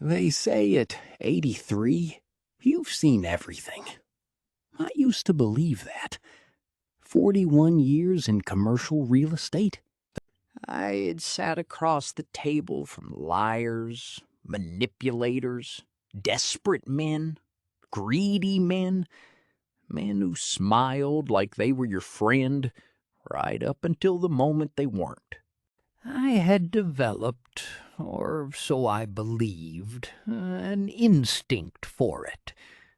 They say at 83, you've seen everything. I used to believe that. 41 years in commercial real estate. I had sat across the table from liars, manipulators, desperate men, greedy men, men who smiled like they were your friend right up until the moment they weren't. I had developed, or so I believed, an instinct for it,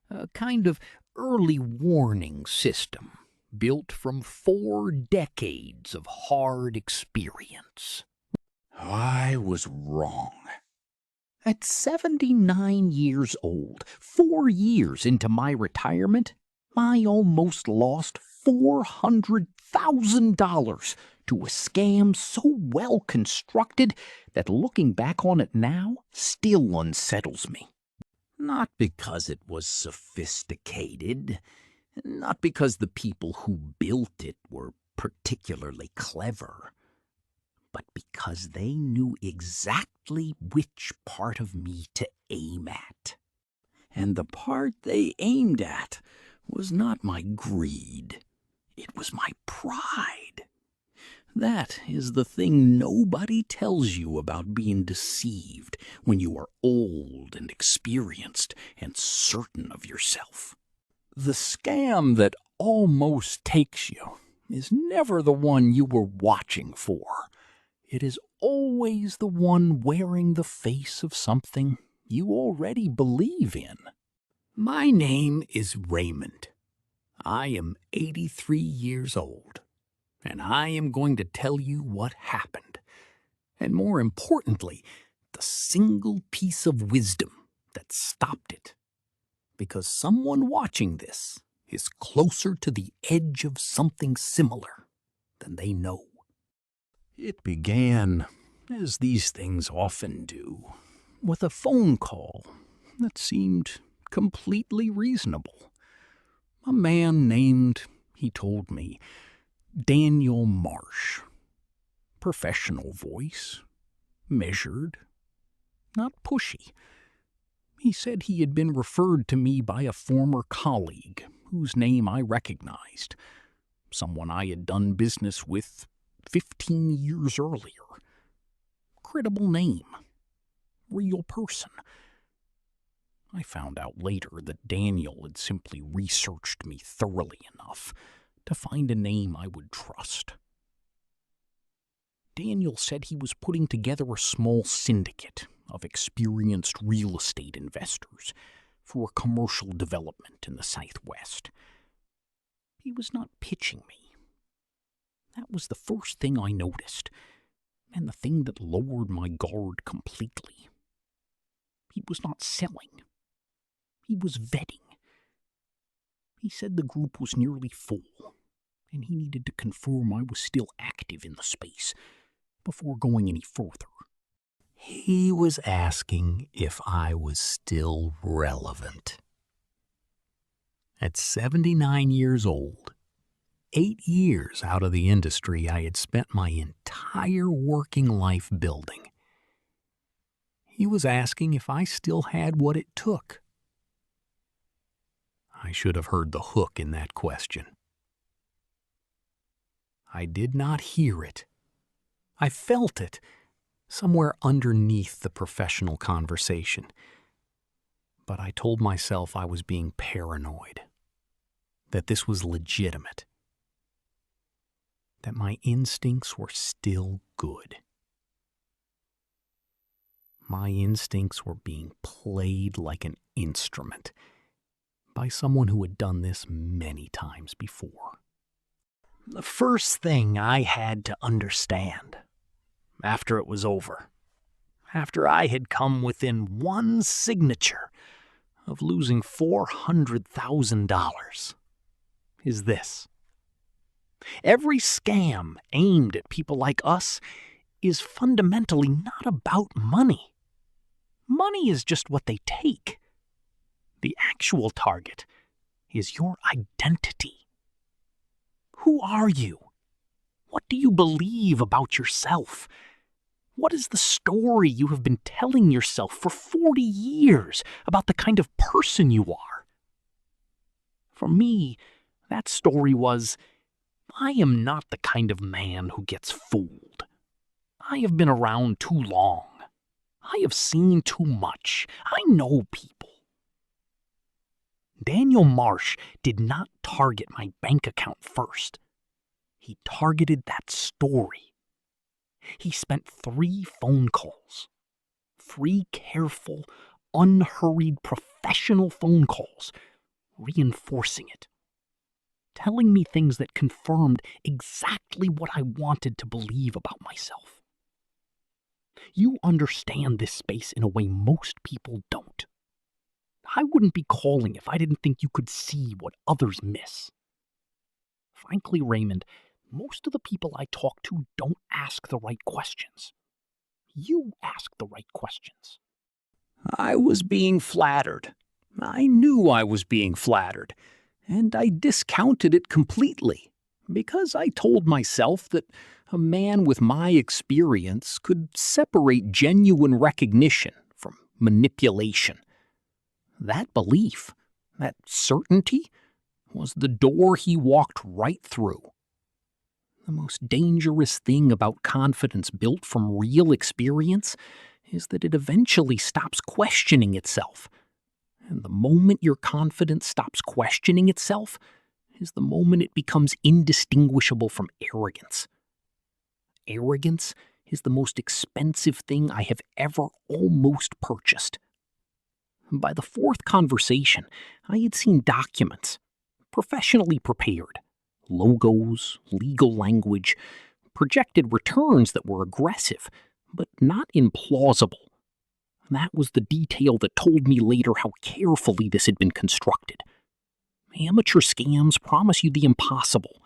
a kind of early warning system built from 4 decades of hard experience. I was wrong. At 79 years old, 4 years into my retirement, I almost lost $400,000 to a scam so well constructed that looking back on it now still unsettles me. Not because it was sophisticated, not because the people who built it were particularly clever, but because they knew exactly which part of me to aim at. And the part they aimed at was not my greed. It was my pride. That is the thing nobody tells you about being deceived when you are old and experienced and certain of yourself. The scam that almost takes you is never the one you were watching for. It is always the one wearing the face of something you already believe in. My name is Raymond. I am 83 years old, and I am going to tell you what happened, and more importantly, the single piece of wisdom that stopped it. Because someone watching this is closer to the edge of something similar than they know. It began, as these things often do, with a phone call that seemed completely reasonable. A man named, he told me, Daniel Marsh. Professional voice, measured, not pushy. He said he had been referred to me by a former colleague whose name I recognized, someone I had done business with 15 years earlier. Credible name, real person. I found out later that Daniel had simply researched me thoroughly enough to find a name I would trust. Daniel said he was putting together a small syndicate of experienced real estate investors for a commercial development in the Southwest. He was not pitching me. That was the first thing I noticed, and the thing that lowered my guard completely. He was not selling. He was vetting. He said the group was nearly full, and he needed to confirm I was still active in the space before going any further. He was asking if I was still relevant. At 79 years old, 8 years out of the industry I had spent my entire working life building, he was asking if I still had what it took. I should have heard the hook in that question. I did not hear it. I felt it somewhere underneath the professional conversation. But I told myself I was being paranoid, that this was legitimate, that my instincts were still good. My instincts were being played like an instrument by someone who had done this many times before. The first thing I had to understand, after it was over, after I had come within one signature of losing $400,000, is this. Every scam aimed at people like us is fundamentally not about money. Money is just what they take. The actual target is your identity. Who are you? What do you believe about yourself? What is the story you have been telling yourself for 40 years about the kind of person you are? For me, that story was, I am not the kind of man who gets fooled. I have been around too long. I have seen too much. I know people. Daniel Marsh did not target my bank account first. He targeted that story. He spent 3 phone calls. 3 careful, unhurried, professional phone calls, reinforcing it. Telling me things that confirmed exactly what I wanted to believe about myself. You understand this space in a way most people don't. I wouldn't be calling if I didn't think you could see what others miss. Frankly, Raymond, most of the people I talk to don't ask the right questions. You ask the right questions. I was being flattered. I knew I was being flattered, and I discounted it completely, because I told myself that a man with my experience could separate genuine recognition from manipulation. That belief, that certainty, was the door he walked right through. The most dangerous thing about confidence built from real experience is that it eventually stops questioning itself. And the moment your confidence stops questioning itself is the moment it becomes indistinguishable from arrogance. Arrogance is the most expensive thing I have ever almost purchased. By the 4th conversation, I had seen documents, professionally prepared, logos, legal language, projected returns that were aggressive, but not implausible. That was the detail that told me later how carefully this had been constructed. Amateur scams promise you the impossible.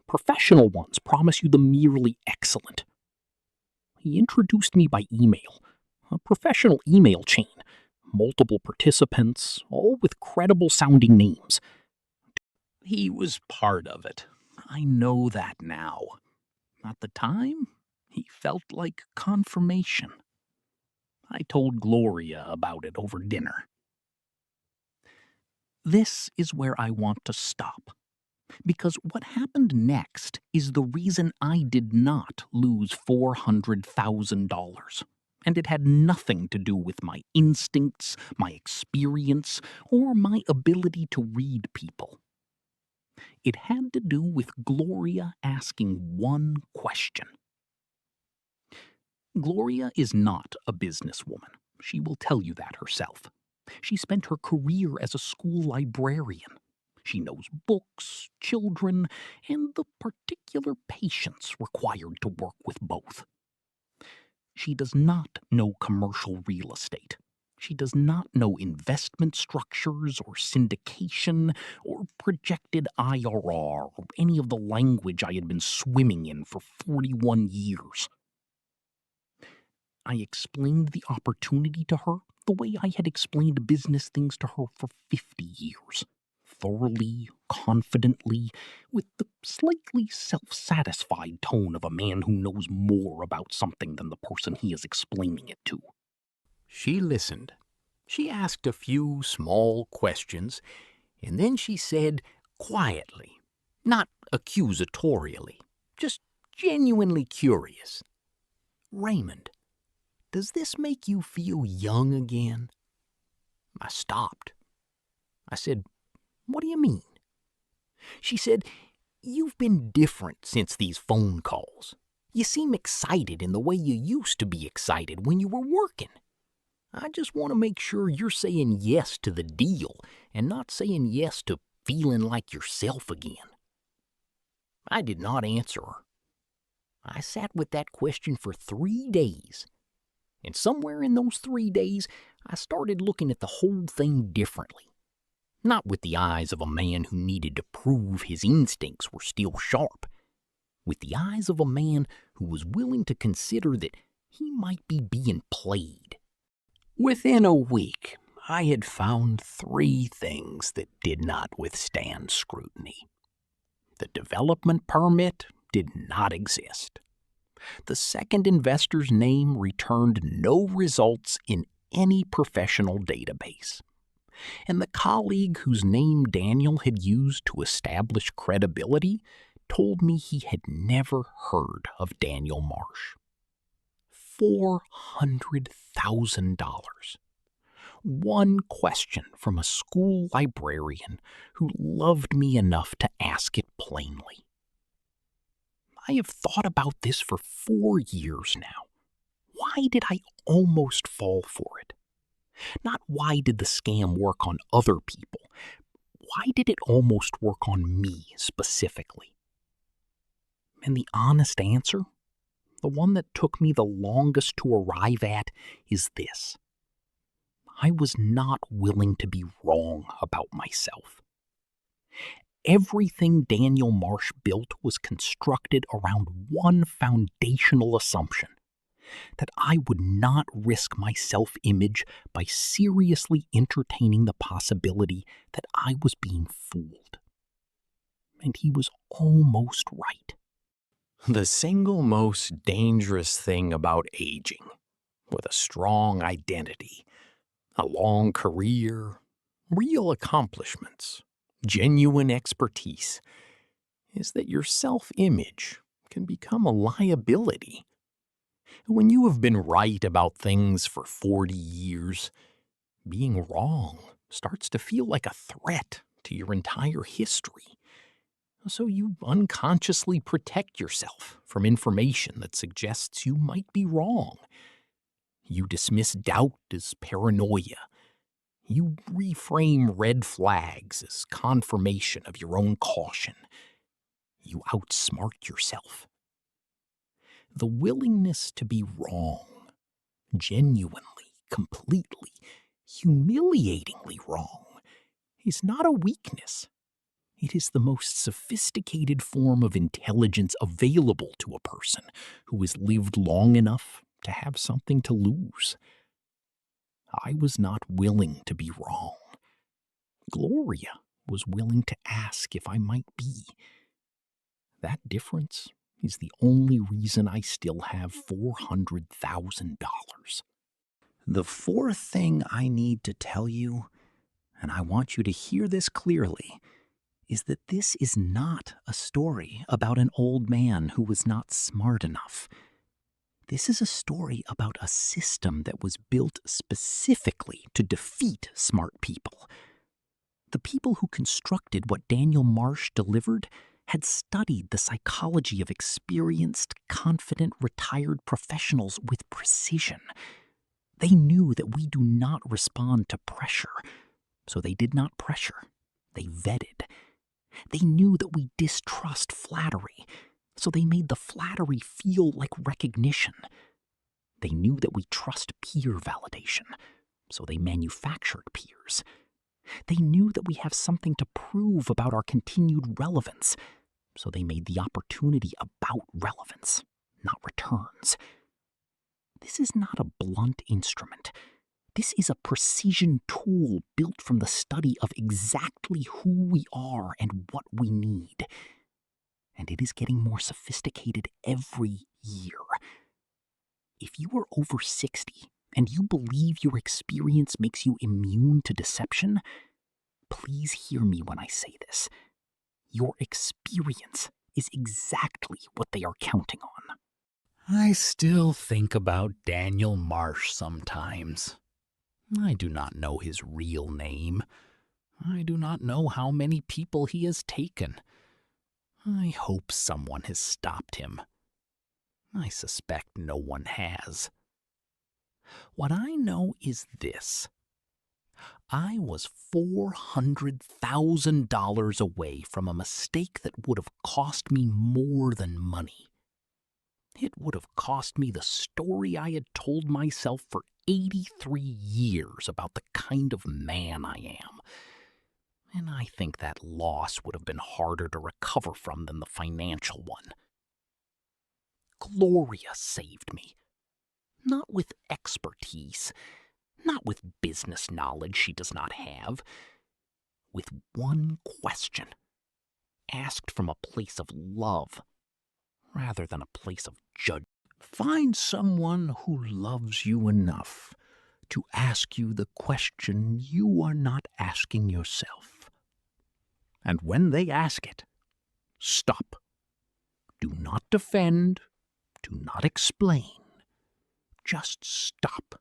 Professional ones promise you the merely excellent. He introduced me by email, a professional email chain, multiple participants, all with credible-sounding names. He was part of it. I know that now. At the time, he felt like confirmation. I told Gloria about it over dinner. This is where I want to stop, because what happened next is the reason I did not lose $400,000. And it had nothing to do with my instincts, my experience, or my ability to read people. It had to do with Gloria asking one question. Gloria is not a businesswoman. She will tell you that herself. She spent her career as a school librarian. She knows books, children, and the particular patience required to work with both. She does not know commercial real estate. She does not know investment structures or syndication or projected IRR or any of the language I had been swimming in for 41 years. I explained the opportunity to her the way I had explained business things to her for 50 years. Thoroughly, confidently, with the slightly self-satisfied tone of a man who knows more about something than the person he is explaining it to. She listened. She asked a few small questions, and then she said quietly, not accusatorially, just genuinely curious, "Raymond, does this make you feel young again?" I stopped. I said, "What do you mean?" She said, "You've been different since these phone calls. You seem excited in the way you used to be excited when you were working. I just want to make sure you're saying yes to the deal and not saying yes to feeling like yourself again." I did not answer her. I sat with that question for 3 days. And somewhere in those 3 days, I started looking at the whole thing differently. Not with the eyes of a man who needed to prove his instincts were still sharp. With the eyes of a man who was willing to consider that he might be being played. Within a week, I had found 3 things that did not withstand scrutiny. The development permit did not exist. The second investor's name returned no results in any professional database. And the colleague whose name Daniel had used to establish credibility told me he had never heard of Daniel Marsh. $400,000. One question from a school librarian who loved me enough to ask it plainly. I have thought about this for 4 years now. Why did I almost fall for it? Not why did the scam work on other people. Why did it almost work on me specifically? And the honest answer, the one that took me the longest to arrive at, is this. I was not willing to be wrong about myself. Everything Daniel Marsh built was constructed around one foundational assumption, that I would not risk my self-image by seriously entertaining the possibility that I was being fooled. And he was almost right. The single most dangerous thing about aging, with a strong identity, a long career, real accomplishments, genuine expertise, is that your self-image can become a liability. When you have been right about things for 40 years, being wrong starts to feel like a threat to your entire history. So you unconsciously protect yourself from information that suggests you might be wrong. You dismiss doubt as paranoia. You reframe red flags as confirmation of your own caution. You outsmart yourself. The willingness to be wrong, genuinely, completely, humiliatingly wrong, is not a weakness. It is the most sophisticated form of intelligence available to a person who has lived long enough to have something to lose. I was not willing to be wrong. Gloria was willing to ask if I might be. That difference is the only reason I still have $400,000. The fourth thing I need to tell you, and I want you to hear this clearly, is that this is not a story about an old man who was not smart enough. This is a story about a system that was built specifically to defeat smart people. The people who constructed what Daniel Marsh delivered had studied the psychology of experienced, confident, retired professionals with precision. They knew that we do not respond to pressure, so they did not pressure. They vetted. They knew that we distrust flattery, so they made the flattery feel like recognition. They knew that we trust peer validation, so they manufactured peers. They knew that we have something to prove about our continued relevance, so they made the opportunity about relevance, not returns. This is not a blunt instrument. This is a precision tool built from the study of exactly who we are and what we need. And it is getting more sophisticated every year. If you are over 60 and you believe your experience makes you immune to deception, please hear me when I say this. Your experience is exactly what they are counting on. I still think about Daniel Marsh sometimes. I do not know his real name. I do not know how many people he has taken. I hope someone has stopped him. I suspect no one has. What I know is this. I was $400,000 away from a mistake that would have cost me more than money. It would have cost me the story I had told myself for 83 years about the kind of man I am. And I think that loss would have been harder to recover from than the financial one. Gloria saved me. Not with expertise, not with business knowledge she does not have. With one question, asked from a place of love rather than a place of judgment. Find someone who loves you enough to ask you the question you are not asking yourself. And when they ask it, stop. Do not defend. Do not explain. Just stop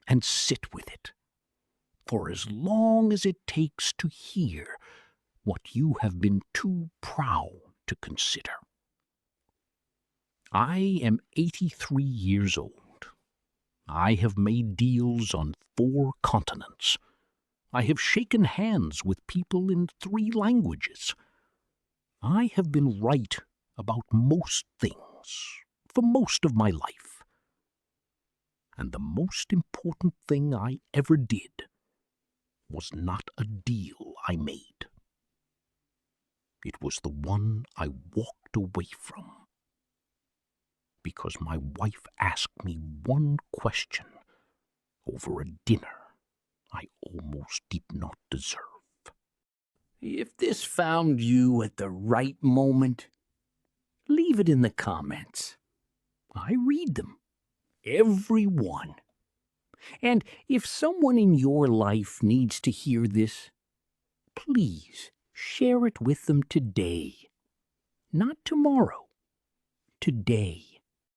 and sit with it for as long as it takes to hear what you have been too proud to consider. I am 83 years old. I have made deals on 4 continents. I have shaken hands with people in 3 languages. I have been right about most things for most of my life. And the most important thing I ever did was not a deal I made. It was the one I walked away from, because my wife asked me one question over a dinner I almost did not deserve. If this found you at the right moment, leave it in the comments. I read them, every one. And if someone in your life needs to hear this, please share it with them today. Not tomorrow, today.